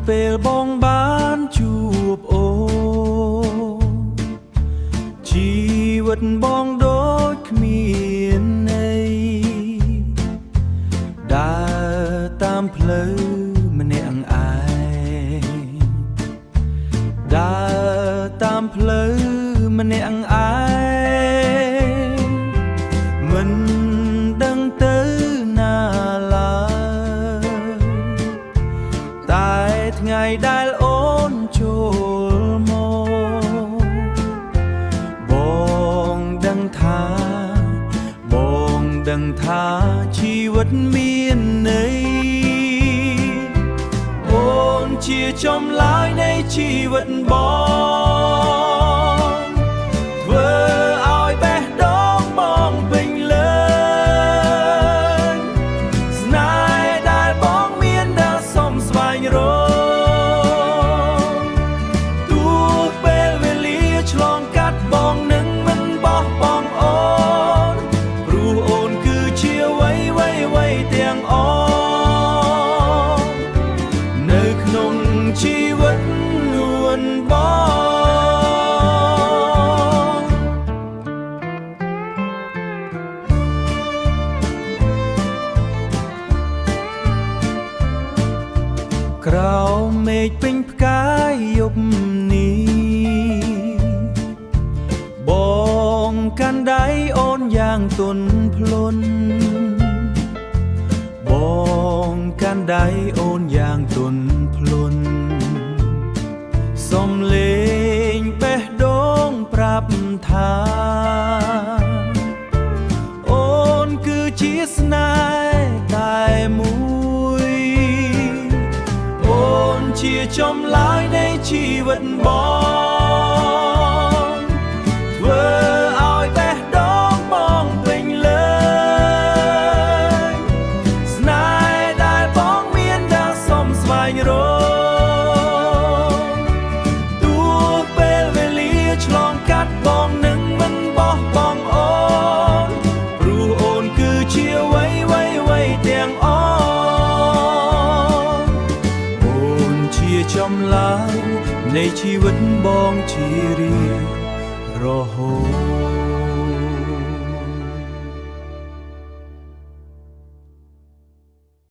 ពេលបងបានជួបអូជីវិតបងដូចគ្មានន័យដើរតាមផ្លូវម្នាក់ឯងដើរតាមផ្លូវម្នាក់ឯងមិនដឹងទៅណាឡើយតែថ្ងៃដែលអូនចូលមកបងដឹងថាជីវិតមានន័យអូនជាចម្លើយនៃជីវិតបងធ្វើឲ្យបេះដូងបងពេញលេញស្នេហ៍ដែលបងមានដែលសុំស្វែងរកទោះពេលវេលាឆ្លងកាត់បងនឹងមិនបោះបង់អូនព្រោះអូនគឺជាអ្វីទាំងអស់នៅក្នុងជីវិតនួនបងក្រោមមេឃពេញផ្កាយយប់នេះបងកាន់ដៃអូនយ៉ាងទន់ភ្លន់បងកាន់ដៃអូនយ៉ាងទន់ភ្លន់សំលេងបេះដូងប្រាប់ថាអូនគឺជាស្នេហ៍តែមួយអូនជាចម្លើយនៃជីវិតបងធ្វើឲ្យបេះដូងបងពេញលេញស្នេហ៍ដែលបងមានដែលសុំស្វែងរកទោះពេលវេលាឆ្លងកាត់បងនឹងមិនបោះបង់អូនព្រោះអូនគឺជាអ្វីទាំងអស់អូនជាចម្លើយនៃជីវិតបងជារៀងរហូត